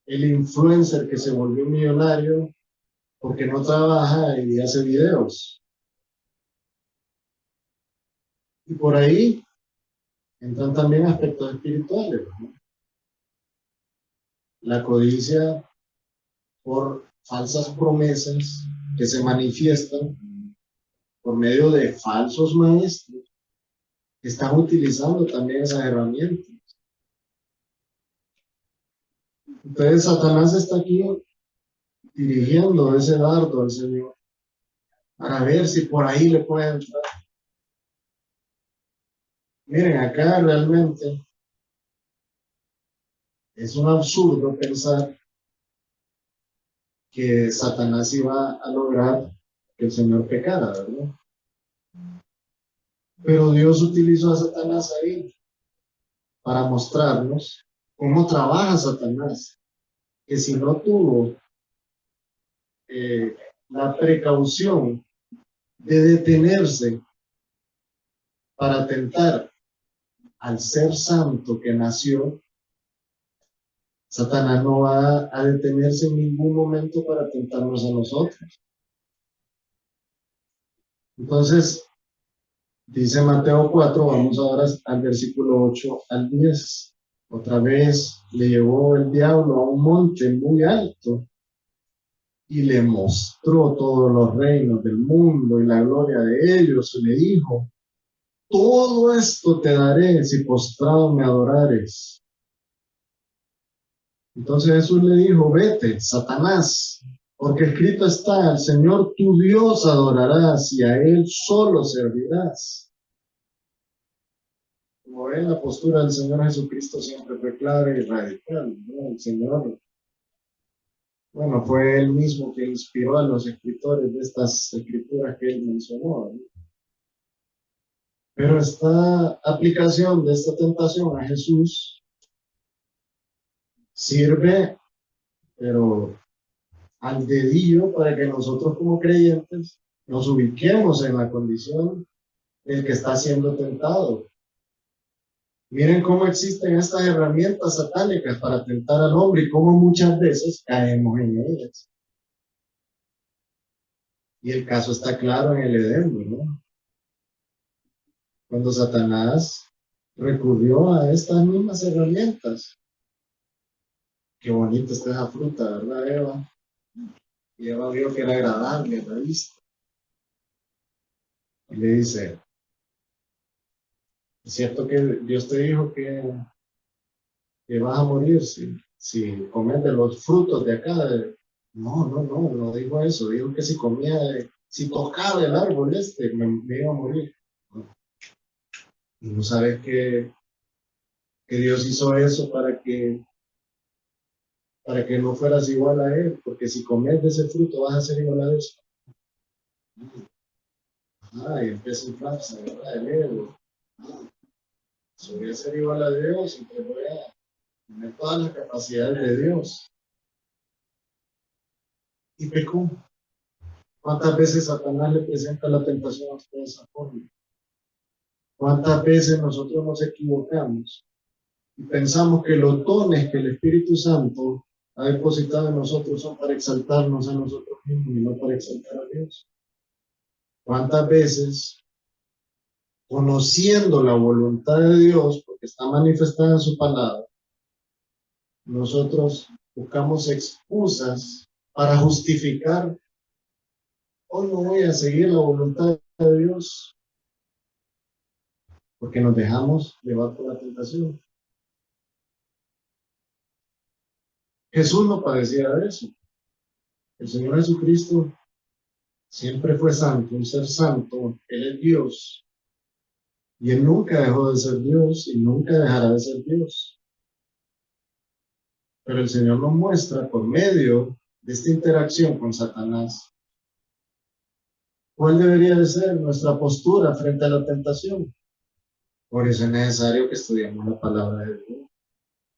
el influencer que se volvió millonario porque no trabaja y hace videos. Y por ahí entran también aspectos espirituales, ¿no? La codicia por falsas promesas que se manifiestan por medio de falsos maestros que están utilizando también esas herramientas. Entonces Satanás está aquí dirigiendo ese dardo al Señor para ver si por ahí le puede entrar. Miren, acá realmente es un absurdo pensar que Satanás iba a lograr que el Señor pecara, ¿verdad? Pero Dios utilizó a Satanás ahí para mostrarnos cómo trabaja Satanás, que si no tuvo la precaución de detenerse para tentar al ser santo que nació, Satanás no va a detenerse en ningún momento para tentarnos a nosotros. Entonces, dice Mateo 4, vamos ahora al versículo 8 al 10. Otra vez le llevó el diablo a un monte muy alto y le mostró todos los reinos del mundo y la gloria de ellos, y le dijo, todo esto te daré si postrado me adorares. Entonces Jesús le dijo, vete, Satanás, porque escrito está, al Señor tu Dios adorarás y a Él solo servirás. Como ven, la postura del Señor Jesucristo siempre fue clara y radical, ¿no? El Señor, bueno, fue Él mismo que inspiró a los escritores de estas escrituras que Él mencionó, ¿no? Pero esta aplicación de esta tentación a Jesús sirve, pero al dedillo para que nosotros como creyentes nos ubiquemos en la condición del que está siendo tentado. Miren cómo existen estas herramientas satánicas para tentar al hombre y cómo muchas veces caemos en ellas. Y el caso está claro en el Edén, ¿no? Cuando Satanás recurrió a estas mismas herramientas. Qué bonita está esa fruta, ¿verdad, Eva? Y Eva vio que era agradable a la vista. Y le dice, es cierto que Dios te dijo que vas a morir si comes de los frutos de acá, No dijo eso. Dijo que si comía, si tocaba el árbol me iba a morir. No. Y no sabes que Dios hizo eso para que no fueras igual a Él, porque si comes de ese fruto vas a ser igual a eso. Y empieza a inflarse, ¿verdad? El ego. Ah, si voy a ser igual a Dios, entonces voy a tener todas las capacidades de Dios. Y pecó. ¿Cuántas veces Satanás le presenta la tentación a usted de esa forma? ¿Cuántas veces nosotros nos equivocamos y pensamos que los dones que el Espíritu Santo ha depositado en nosotros son para exaltarnos a nosotros mismos y no para exaltar a Dios? ¿Cuántas veces, conociendo la voluntad de Dios, porque está manifestada en su palabra, nosotros buscamos excusas para justificar, hoy no voy a seguir la voluntad de Dios, porque nos dejamos llevar por la tentación? Jesús no padecía de eso. El Señor Jesucristo siempre fue santo, un ser santo. Él es Dios. Y Él nunca dejó de ser Dios y nunca dejará de ser Dios. Pero el Señor nos muestra por medio de esta interacción con Satanás cuál debería de ser nuestra postura frente a la tentación. Por eso es necesario que estudiemos la palabra de Dios,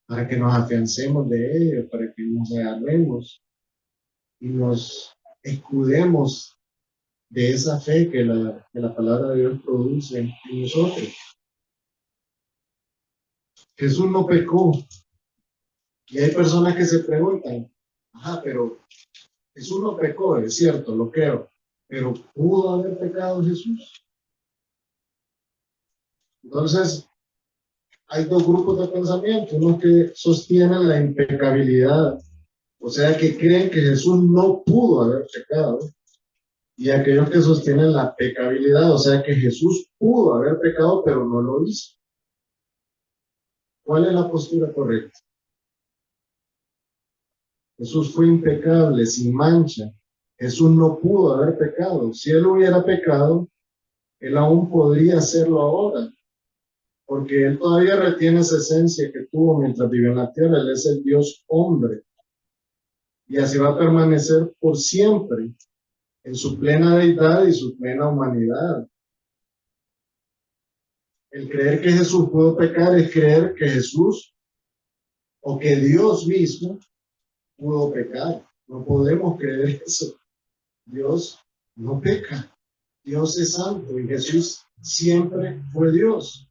para que nos afiancemos de ello, para que nos agarremos y nos escudemos de esa fe que la palabra de Dios produce en nosotros. Jesús no pecó. Y hay personas que se preguntan, pero Jesús no pecó, es cierto, lo creo, pero ¿pudo haber pecado Jesús? Entonces, hay dos grupos de pensamiento, unos que sostienen la impecabilidad, o sea, que creen que Jesús no pudo haber pecado, y aquellos que sostienen la pecabilidad, o sea, que Jesús pudo haber pecado, pero no lo hizo. ¿Cuál es la postura correcta? Jesús fue impecable, sin mancha. Jesús no pudo haber pecado. Si él hubiera pecado, él aún podría hacerlo ahora, porque él todavía retiene esa esencia que tuvo mientras vivió en la tierra. Él es el Dios hombre y así va a permanecer por siempre en su plena deidad y su plena humanidad. El creer que Jesús pudo pecar es creer que Jesús o que Dios mismo pudo pecar. No podemos creer eso. Dios no peca. Dios es santo y Jesús siempre fue Dios.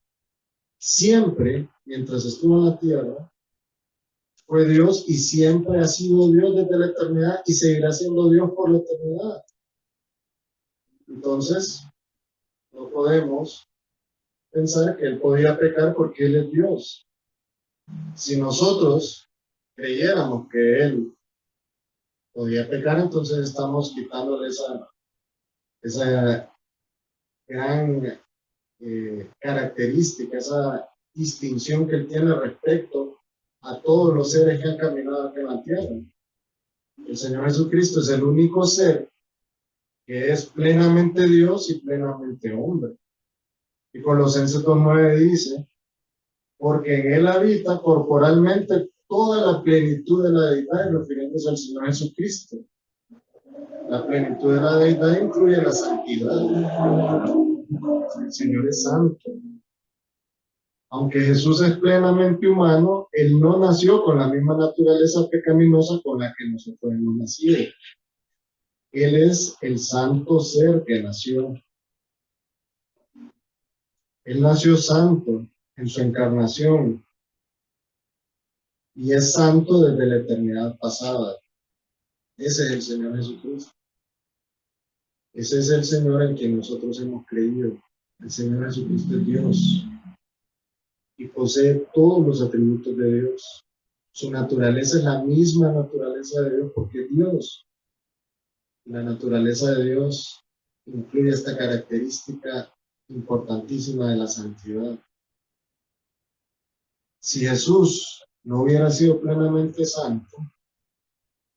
Siempre, mientras estuvo en la tierra, fue Dios y siempre ha sido Dios desde la eternidad y seguirá siendo Dios por la eternidad. Entonces, no podemos pensar que Él podía pecar porque Él es Dios. Si nosotros creyéramos que Él podía pecar, entonces estamos quitándole esa gran característica, esa distinción que Él tiene respecto a todos los seres que han caminado aquí en la tierra. El Señor Jesucristo es el único ser que es plenamente Dios y plenamente hombre. Y Colosenses 2:9 dice, porque en Él habita corporalmente toda la plenitud de la deidad, refiriéndose al Señor Jesucristo. La plenitud de la deidad incluye la santidad. El Señor es santo. Aunque Jesús es plenamente humano, Él no nació con la misma naturaleza pecaminosa con la que nosotros hemos nacido. Él es el santo ser que nació. Él nació santo en su encarnación y es santo desde la eternidad pasada. Ese es el Señor Jesucristo. Ese es el Señor en quien nosotros hemos creído. El Señor Jesucristo es Dios y posee todos los atributos de Dios. Su naturaleza es la misma naturaleza de Dios porque es Dios. La naturaleza de Dios incluye esta característica importantísima de la santidad. Si Jesús no hubiera sido plenamente santo,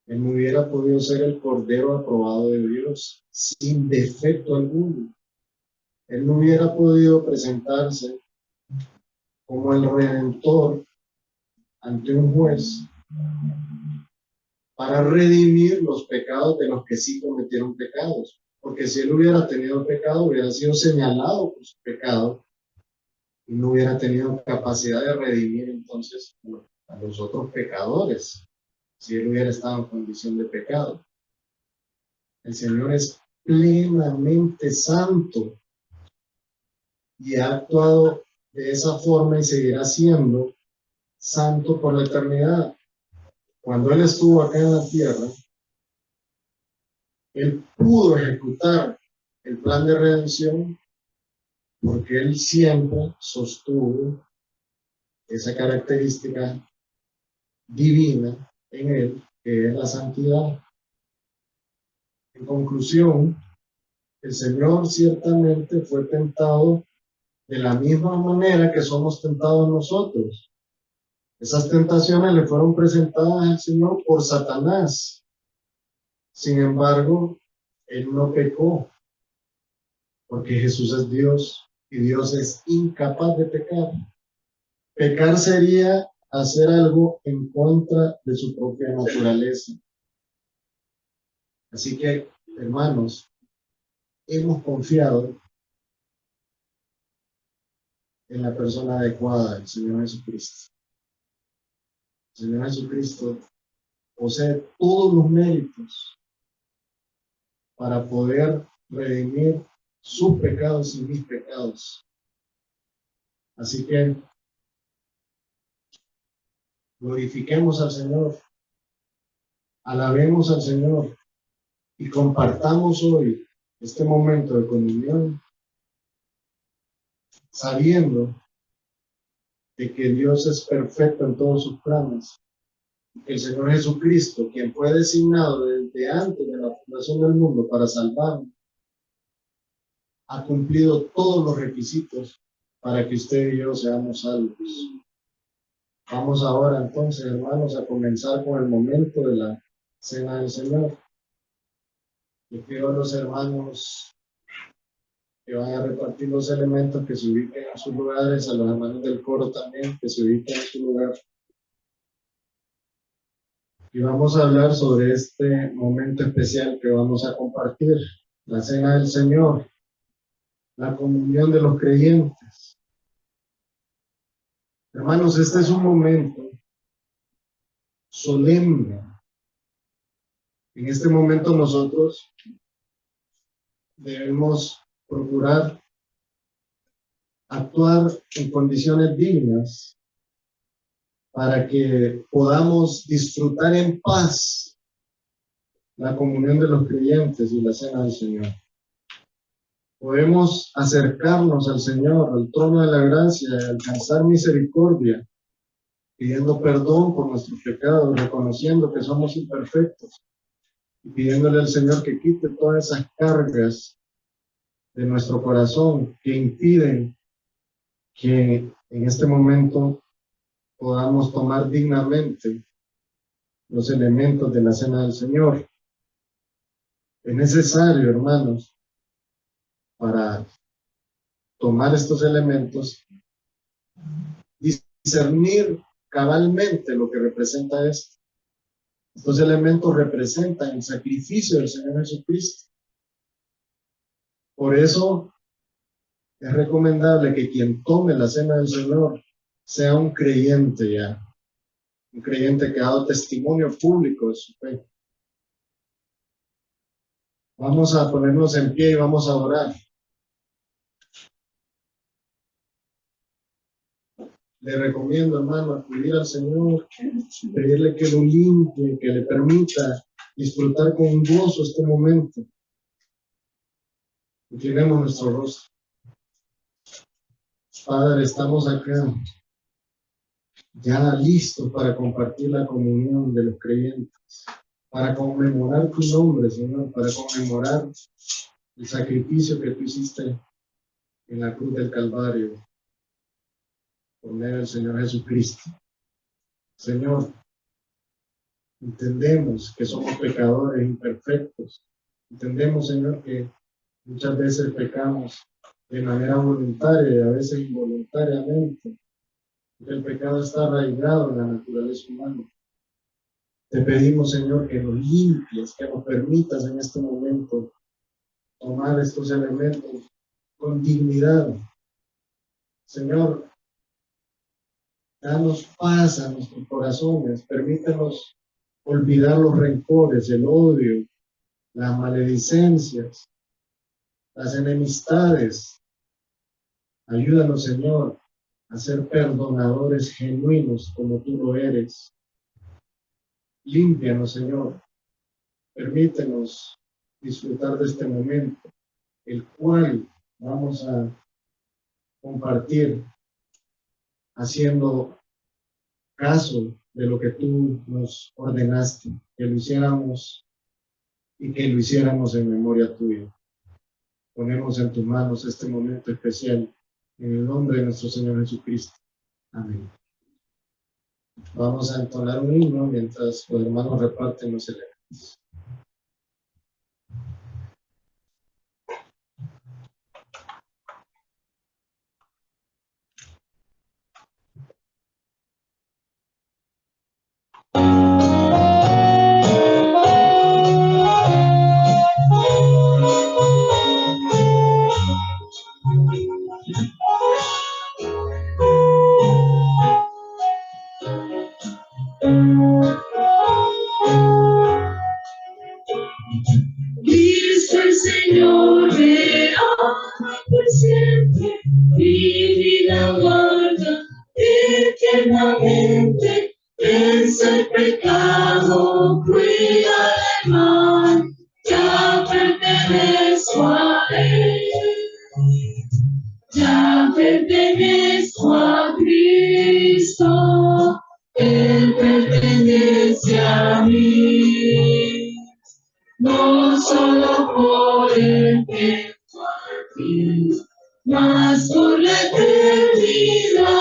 Él no hubiera podido ser el Cordero aprobado de Dios, sin defecto alguno. Él no hubiera podido presentarse como el Redentor ante un juez para redimir los pecados de los que sí cometieron pecados. Porque si él hubiera tenido pecado, hubiera sido señalado por su pecado y no hubiera tenido capacidad de redimir entonces a los otros pecadores, si él hubiera estado en condición de pecado. El Señor es plenamente santo y ha actuado de esa forma y seguirá siendo santo por la eternidad. Cuando Él estuvo acá en la tierra, Él pudo ejecutar el plan de redención porque Él siempre sostuvo esa característica divina en Él, que es la santidad. En conclusión, el Señor ciertamente fue tentado de la misma manera que somos tentados nosotros. Esas tentaciones le fueron presentadas al Señor por Satanás. Sin embargo, Él no pecó, porque Jesús es Dios y Dios es incapaz de pecar. Pecar sería hacer algo en contra de su propia naturaleza. Así que, hermanos, hemos confiado en la persona adecuada, el Señor Jesucristo. El Señor Jesucristo posee todos los méritos para poder redimir sus pecados y mis pecados. Así que glorifiquemos al Señor, alabemos al Señor y compartamos hoy este momento de comunión, sabiendo de que Dios es perfecto en todos sus planes, y que el Señor Jesucristo, quien fue designado desde antes de la fundación del mundo para salvarnos, ha cumplido todos los requisitos para que usted y yo seamos salvos. Vamos ahora entonces, hermanos, a comenzar con el momento de la cena del Señor. Yo quiero a los hermanos que van a repartir los elementos que se ubiquen en sus lugares, a los hermanos del coro también que se ubiquen en su lugar. Y vamos a hablar sobre este momento especial que vamos a compartir, la cena del Señor, la comunión de los creyentes. Hermanos, este es un momento solemne. En este momento nosotros debemos procurar actuar en condiciones dignas para que podamos disfrutar en paz la comunión de los creyentes y la cena del Señor. Podemos acercarnos al Señor, al trono de la gracia, y alcanzar misericordia, pidiendo perdón por nuestros pecados, reconociendo que somos imperfectos y pidiéndole al Señor que quite todas esas cargas de nuestro corazón que impiden que en este momento podamos tomar dignamente los elementos de la cena del Señor. Es necesario, hermanos, para tomar estos elementos, discernir cabalmente lo que representa esto. Estos elementos representan el sacrificio del Señor Jesucristo. Por eso es recomendable que quien tome la cena del Señor sea un creyente ya, un creyente que ha dado testimonio público de su fe. Vamos a ponernos en pie y vamos a orar. Le recomiendo, hermano, acudir al Señor, pedirle que lo limpie, que le permita disfrutar con gozo este momento. Inclinemos nuestro rostro. Padre, estamos acá, ya listos para compartir la comunión de los creyentes, para conmemorar tu nombre, Señor, para conmemorar el sacrificio que tú hiciste en la cruz del Calvario, por medio del Señor Jesucristo. Señor, Entendemos que somos pecadores imperfectos. Entendemos, Señor, que muchas veces pecamos de manera voluntaria y a veces involuntariamente. El pecado está arraigado en la naturaleza humana. Te pedimos, Señor, que nos limpies, que nos permitas en este momento tomar estos elementos con dignidad. Señor, danos paz a nuestros corazones, permítenos olvidar los rencores, el odio, las maledicencias, las enemistades. Ayúdanos, Señor, a ser perdonadores genuinos como tú lo eres. Límpianos, Señor. Permítenos disfrutar de este momento, el cual vamos a compartir haciendo caso de lo que tú nos ordenaste, que lo hiciéramos y que lo hiciéramos en memoria tuya. Ponemos en tus manos este momento especial en el nombre de nuestro Señor Jesucristo. Amén. Vamos a entonar un himno mientras los hermanos reparten los elementos. Cristo el Señor me ama por siempre, mi vida guarda eternamente. Vence el pecado, cuida del mal, ya pertenezco a Él. Ya pertenezco a Cristo, Él pertenece a mí. No solo por el tiempo aquí, mas por la eternidad.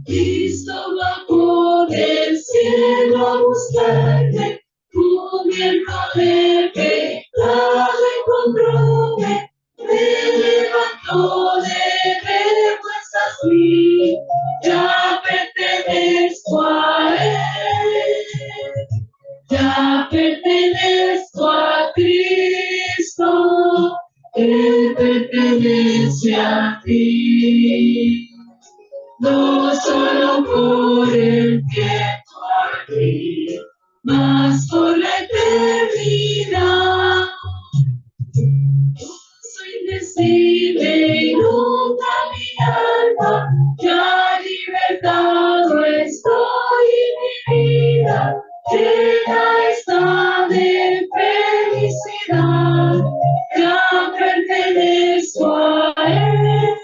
Cristo va por el cielo a buscarme, cubierto de pecado y control. Me levantó de vergüenzas mí, ya pertenezco a Él. Ya pertenezco a Cristo, Él pertenece a ti. No solo por el tiempo aquí, mas por la eternidad. Soy invencible y nunca mi alma, ya libertado estoy en mi vida. Llena está de felicidad, ya pertenezco a Él,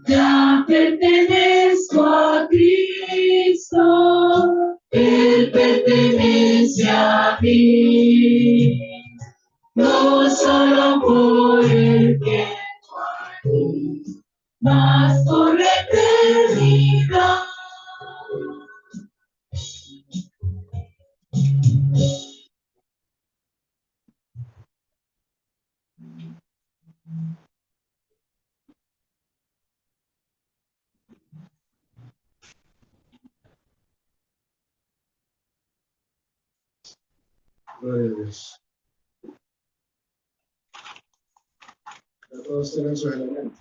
ya pertenezco a Cristo, Él pertenece a mí. No solo por el tiempo aquí, mas por la eternidad. Gloria a Dios. Ya todos tienen sus elementos.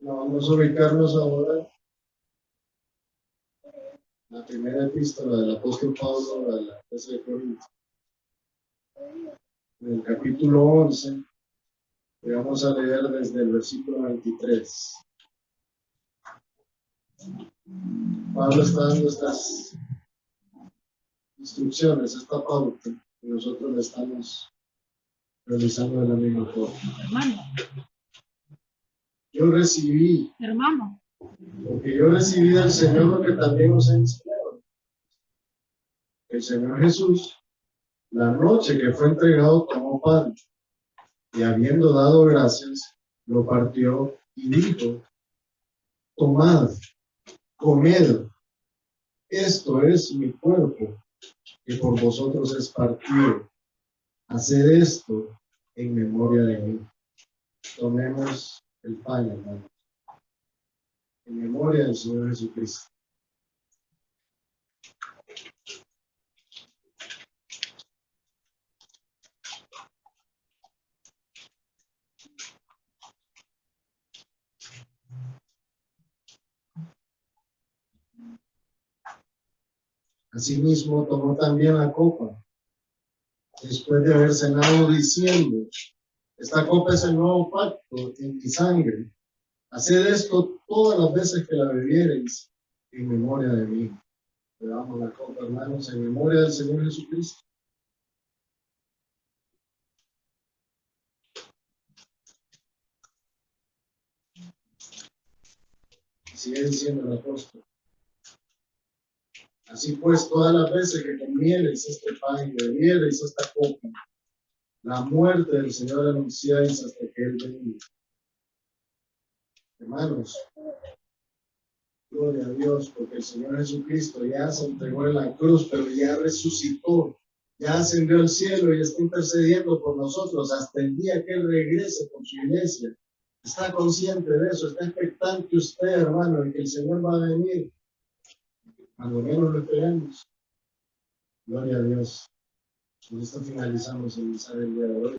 No, vamos a ubicarnos ahora en la primera epístola del apóstol Pablo a la iglesia de Corinto. En el capítulo 11, y vamos a leer desde el versículo 23. Pablo está dando estas instrucciones, esta pauta, y nosotros la estamos realizando de la misma forma. Hermano, Yo recibí, hermano, porque yo recibí del Señor lo que también os he enseñado. El Señor Jesús, la noche que fue entregado, tomó pan y habiendo dado gracias, lo partió y dijo: tomad, comed, esto es mi cuerpo, que por vosotros es partido. Haced esto en memoria de mí. Tomemos el pan, hermanos, en memoria del Señor Jesucristo. Asimismo, tomó también la copa, después de haber cenado, diciendo: esta copa es el nuevo pacto en mi sangre. Haced esto todas las veces que la bebiereis en memoria de mí. Le damos la copa, hermanos, en memoria del Señor Jesucristo. Y sigue diciendo el apóstol: así pues, todas las veces que comiereis este pan y bebiereis esta copa, la muerte del Señor anunciáis hasta que Él venga. Hermanos, gloria a Dios, porque el Señor Jesucristo ya se entregó en la cruz, pero ya resucitó, ya ascendió al cielo y está intercediendo por nosotros hasta el día que Él regrese con su iglesia. Está consciente de eso, está expectante usted, hermano, de que el Señor va a venir cuando menos lo esperemos. Gloria a Dios. Con esto finalizamos el mensaje del día de hoy.